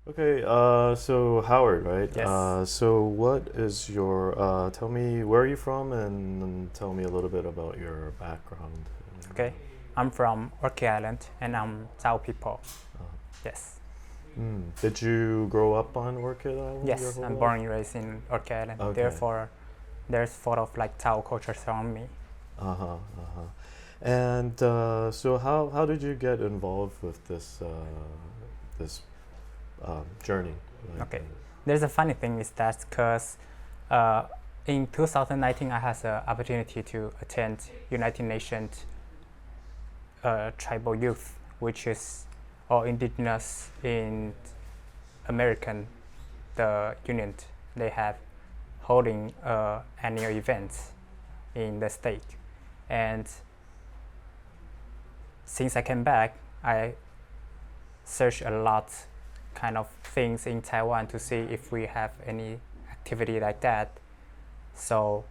Okay, so Howard, right? Yes. So what is your, tell me where are you from and tell me a little bit about your background. Okay. I'm from Orkney Island and I'm Tsao people. Uh, Yes. Did you grow up on Orchid Island your Yes, whole I'm life? born and raised in Orkney Island. Okay. Therefore, there's sort of like Tsao culture around me. Uh-huh, uh-huh. And so how did you get involved with this journey? Like, Okay. There's a funny thing is that because uh, in 2019 I had the opportunity to attend United Nations Tribal Youth, which is all indigenous in American, the union. They have holding annual events in the state. And since I came back, I searched a lot kind of things in Taiwan to see if we have any activity like that. So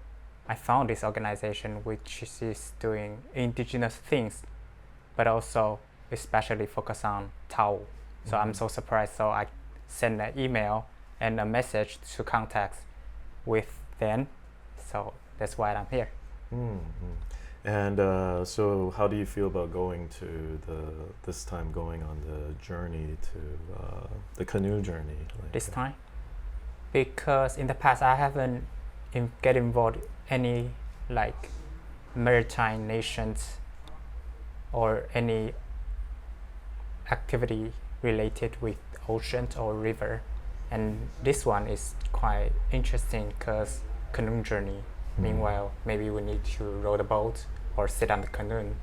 I found this organization which is doing indigenous things, but also especially focus on Tao. So I'm so surprised. So I sent an email and a message to contact with them. So that's why I'm here. mm-hmm. And so how do you feel about going to this time going on the journey to the canoe journey? Like, This time, because in the past I haven't get involved any like maritime nations or any activity related with oceans or river, and this one is quite interesting because canoe journey. Meanwhile, maybe we need to row the boat or sit on the canoe.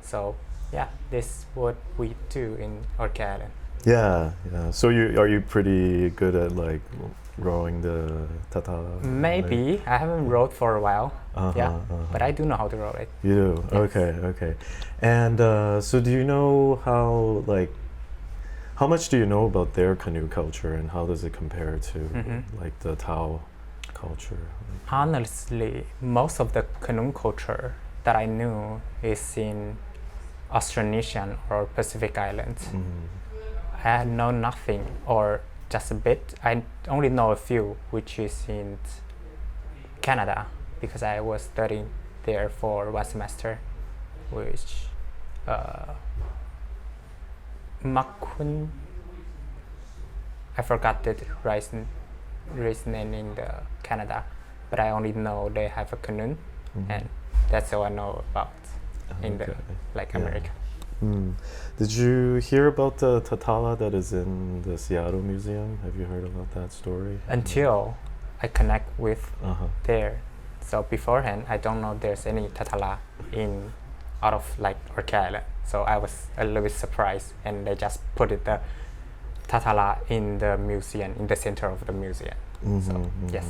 So yeah, this is what we do in Orkney Island. Yeah, yeah. So are you pretty good at like rowing the tata? Maybe I haven't rowed for a while. Yeah, but I do know how to row it. You do? Yes. Okay, okay. And so do you know how much do you know about their canoe culture and how does it compare to like the Tao culture? Honestly, most of the canoe culture that I knew is in Austronesian or Pacific Islands. I know nothing or just a bit. I only know a few, which is in Canada because I was studying there for one semester, which Makun. I forgot the race name in the Canada, but I only know they have a canoe, and that's all I know about in the like America. Did you hear about the Tatala that is in the Seattle Museum? Have you heard about that story? Until I connect with there. So beforehand, I don't know there's any Tatala in out of like Orkney Island. So I was a little bit surprised, and they just put it the Tatala in the museum, in the center of the museum. So yes.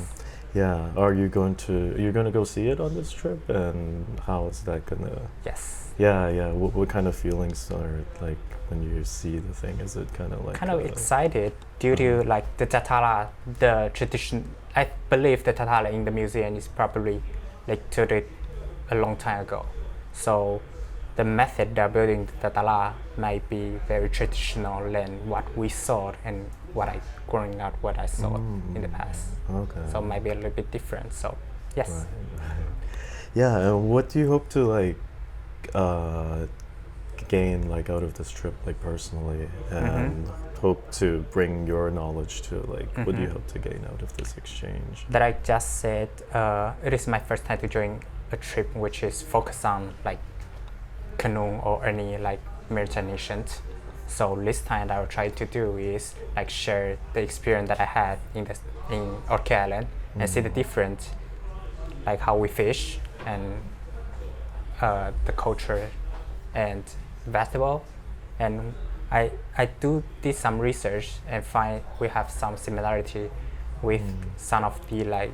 Yeah. You're gonna go see it on this trip, and how is that gonna? Yes. Yeah, yeah. What kind of feelings are like when you see the thing? Is it kind of like excited due to like the Tatala, the tradition. I believe the Tatala in the museum is probably like to a long time ago. So the method they're building the Tatala might be very traditional than what we saw and what I growing up what I saw in the past. Okay. So might be a little bit different. So yes. Right. Yeah. And what do you hope to like gain like out of this trip like personally, and hope to bring your knowledge to like what do you hope to gain out of this exchange? That I just said it is my first time to join a trip which is focused on like canoe or any like maritime nations. So this time that I will try to do is like share the experience that I had in Orkney Island and see the difference, like how we fish and the culture and vegetable. And I did some research and find we have some similarity with some of the like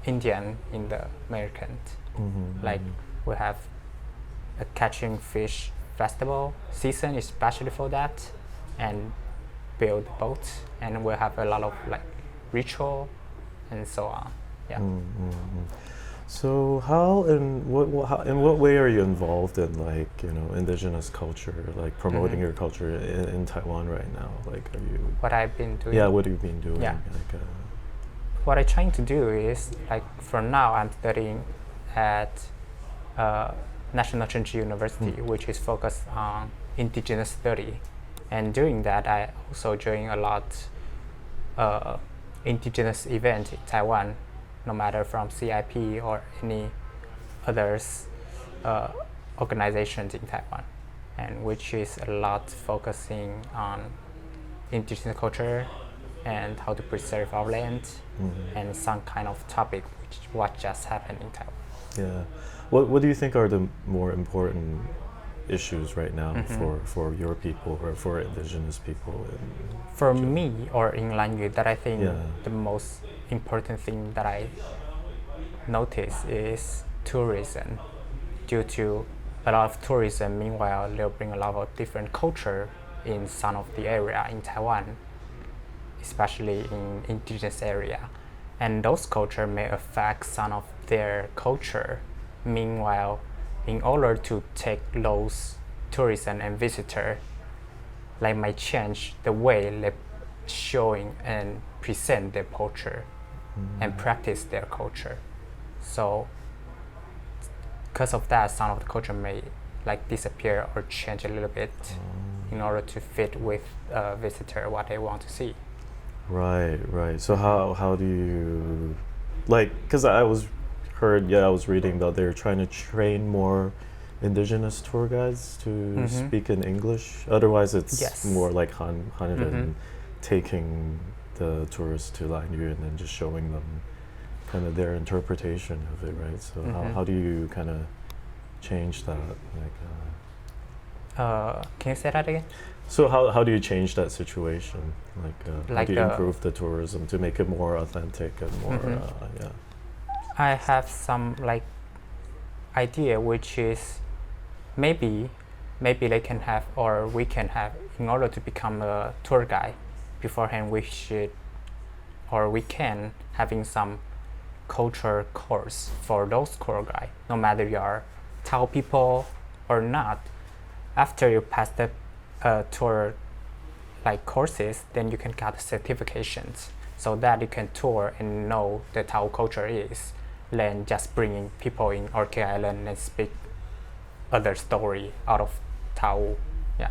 Indian in the Americans. Like we have a catching fish festival season especially for that, and build boats, and we have a lot of like ritual and so on. Yeah. So how and how, in what way are you involved in, like, you know, indigenous culture, like promoting your culture in Taiwan right now? Like, are you? What I've been doing. Yeah, what have you been doing? Yeah. Like, What I'm trying to do is, like, for now I'm studying at National Tsinghua University, which is focused on indigenous study, and doing that I also join a lot indigenous event in Taiwan, no matter from CIP or any others organizations in Taiwan, and which is a lot focusing on indigenous culture and how to preserve our land and some kind of topic which what just happened in Taiwan. yeah. What do you think are the more important issues right now for your people or for indigenous people? For me, or in language, that I think Yeah. the most important thing that I notice is tourism. Due to a lot of tourism, meanwhile they'll bring a lot of different culture in some of the area in Taiwan, especially in indigenous area, and those culture may affect some of their culture. Meanwhile, in order to take those tourism and visitor, like might change the way they showing and present their culture and practice their culture. So because of that, some of the culture may like disappear or change a little bit in order to fit with visitor what they want to see. Right, right. So how do you, like, because I was reading that they're trying to train more indigenous tour guides to speak in English. Otherwise, it's Yes. more like Han taking the tourists to Lanyu and then just showing them kind of their interpretation of it, right? So how do you kind of change that? Like, Can you say that again? so how do you change that situation? Like, how Like do you the- improve the tourism to make it more authentic and more, yeah. I have some like idea, which is maybe they can have, or we can have, in order to become a tour guide beforehand, we should, or we can having some culture course for those tour guide, no matter you are Tao people or not. After you pass the tour like courses, then you can get certifications so that you can tour and know the Tao culture is, than just bringing people in Orchid Island and speak other story out of Tao. Yeah,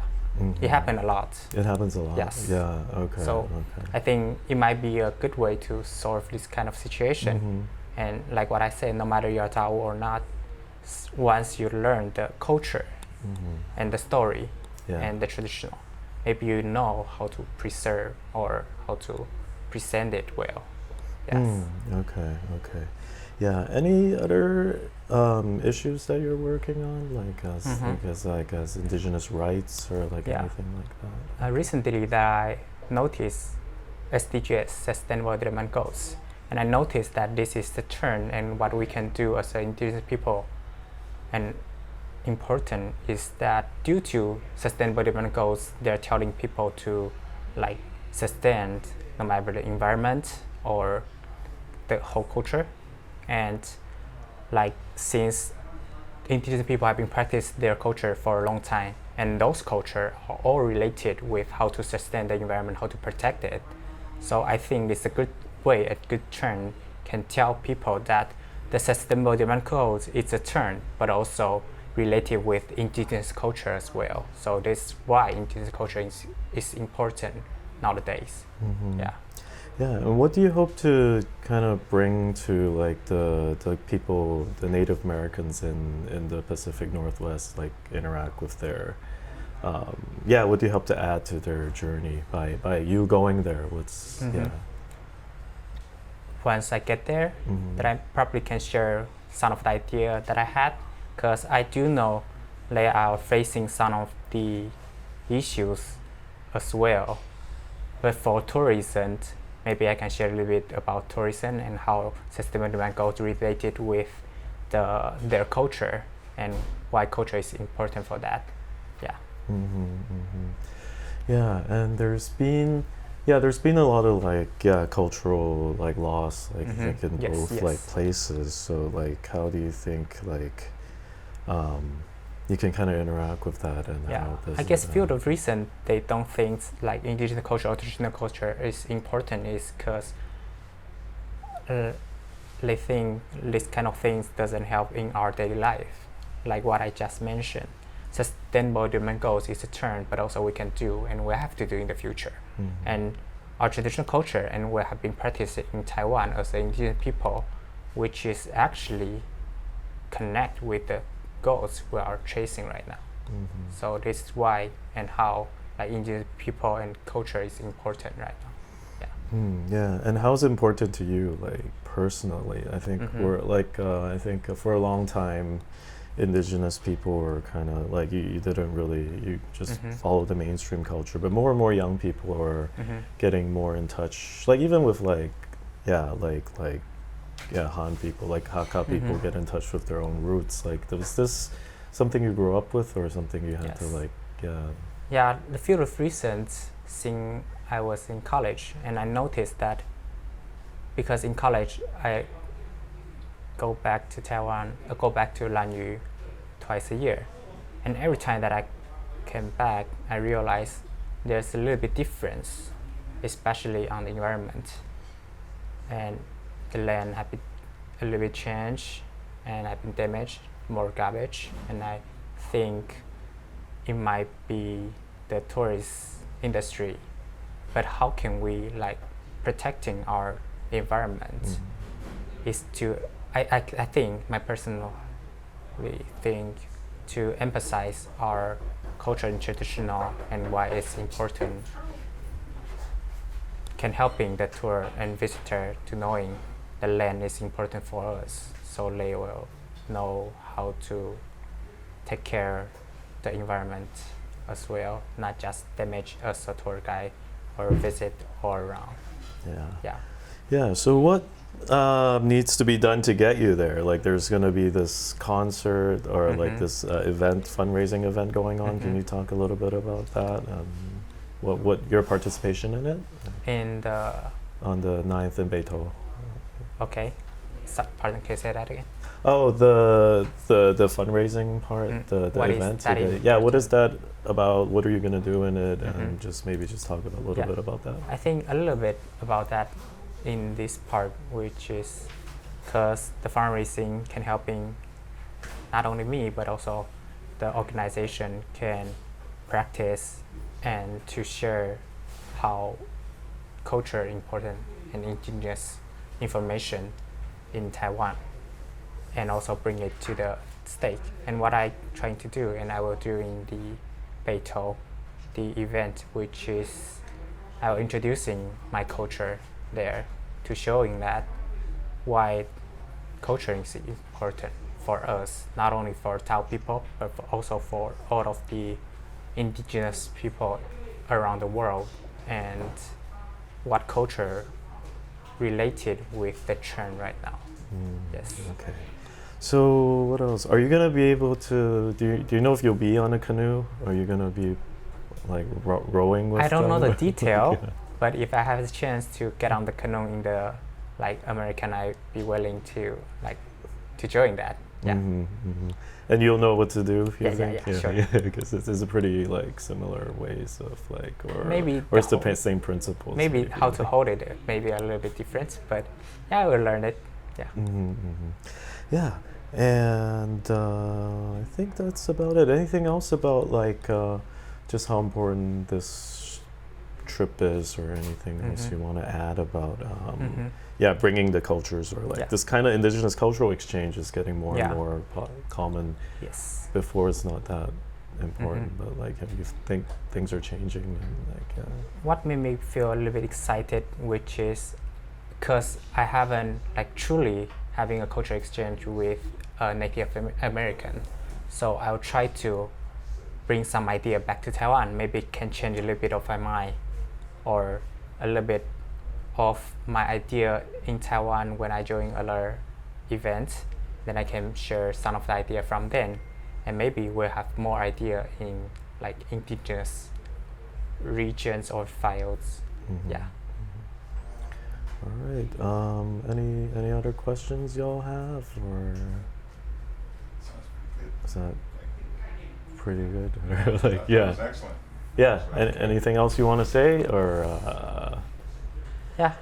it happened a lot. It happens a lot. Yes. Yeah. Okay. So okay. I think it might be a good way to solve this kind of situation. And like what I said, no matter you're Tao or not, once you learn the culture and the story Yeah. and the traditional, maybe you know how to preserve or how to present it well. Yes. Okay. Okay. Yeah. Any other issues that you're working on, like as indigenous rights or like Yeah. anything like that? Recently, that I noticed SDGs, Sustainable Development Goals, and I noticed that this is the turn and what we can do as indigenous people. And important is that due to Sustainable Development Goals, they're telling people to like sustain no matter the environment or the whole culture. And like since indigenous people have been practiced their culture for a long time, and those culture are all related with how to sustain the environment, how to protect it. So I think it's a good way, a good turn can tell people that the Sustainable Development Goals is a turn, but also related with indigenous culture as well. So that's why indigenous culture is important nowadays. Yeah. Yeah, and what do you hope to kind of bring to like the people, the Native Americans in the Pacific Northwest, like interact with their, what do you hope to add to their journey by you going there? What's Once I get there, that I probably can share some of the idea that I had, because I do know they are facing some of the issues as well. But for tourism, maybe I can share a little bit about tourism and how Sustainable Development Goals related with their culture and why culture is important for that. Yeah. Yeah, and there's been Yeah, there's been a lot of like cultural like loss like I think in Yes, both yes. like places. So like how do you think like you can kind of interact with that and Yeah, how does I guess it, few of the reason they don't think like indigenous culture or traditional culture is important is because they think this kind of things doesn't help in our daily life, like what I just mentioned. Sustainable development goals is a term, but also we can do and we have to do in the future. Mhm. And our traditional culture and we have been practicing in Taiwan as the indigenous people, which is actually connect with the goals we are chasing right now. Mhm. So this is why and how like indigenous people and culture is important right now. Yeah, and how's it important to you, like personally? I think we're like I think for a long time, indigenous people were kind of like you didn't really you just follow the mainstream culture, but more and more young people are getting more in touch. Like even with like Han people, like Hakka people get in touch with their own roots. Like was this something you grew up with, or something you had to Yes. like Yeah, the few of reasons since I was in college, and I noticed that because in college I go back to Taiwan, go back to Lanyu twice a year, and every time that I came back, I realized there's a little bit difference, especially on the environment, and the land have been a little bit changed, and have been damaged, more garbage, and I think it might be the tourist industry, but how can we like protecting our environment is to I think my personal think to emphasize our culture and traditional and why it's important can helping the tour and visitor to knowing the land is important for us, so they will know how to take care the environment as well, not just damage as a tour guide or visit all around. Yeah. So what needs to be done to get you there? Like, there's going to be this concert or like this event, fundraising event going on. Can you talk a little bit about that? What your participation in it? In the On the 9th in Beito. okay, pardon, can you say that again? Oh, the fundraising part, the What is event. that today. in- Yeah, what is that about? What are you going to do in it? And just talk about a little bit about that. I think a little bit about that in this part, which is because the fundraising can helping not only me but also the organization can practice and to share how culture important and indigenous information in Taiwan, and also bring it to the state. And what I trying to do, and I will do in the Beito, the event, which is I will introducing my culture there to showing that why culture is important for us, not only for Tao people, but also for all of the indigenous people around the world, and what culture related with the trend right now. Yes. Okay. So what else? Are you gonna be able to? Do you know if you'll be on a canoe? Or are you gonna be like rowing with? I don't know the them? detail, Yeah. but if I have the chance to get on the canoe in the like American, I'd be willing to like to join that. Yeah. And you'll know what to do if you Yeah, think. sure. Because it's a pretty like similar ways of like Maybe or it's the the same principles. Maybe how to hold it, maybe a little bit different, but yeah, I will learn it. Yeah. Yeah, and I think that's about it. Anything else about like just how important this trip is, or anything else you want to add about bringing the cultures, or like this kind of indigenous cultural exchange is getting more and more common. Yes. Before it's not that important, but like have you think things are changing, and like what made me feel a little bit excited, which is because I haven't like truly having a cultural exchange with a Native American, so I'll try to bring some idea back to Taiwan. Maybe it can change a little bit of my mind, or a little bit of my idea in Taiwan when I join other events. Then I can share some of the idea from then, and maybe we'll have more idea in like indigenous regions or fields Mhm. Yeah. All right. Any other questions y'all have, or is that pretty good? Or like, That yeah, was excellent. yeah. That was Anything else you want to say, or Yeah.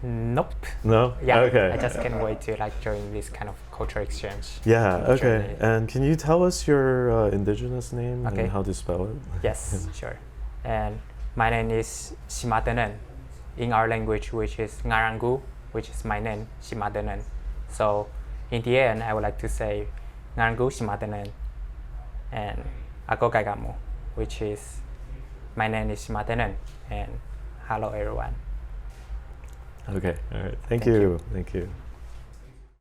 Nope. no? Yeah. Okay. I just can't wait to like join this kind of cultural exchange. Yeah. Okay. journey. And can you tell us your indigenous name Okay. and how to spell it? Yes, sure. And my name is Shimadenan. In our language, which is Ngarangu, which is my name, Shimadenan. So in the end, I would like to say Ngarangu Shimadenan and Ako Gagamu, which is my name is Shimadenan, and hello everyone. Okay. All right. Thank Thank you. you. Thank you.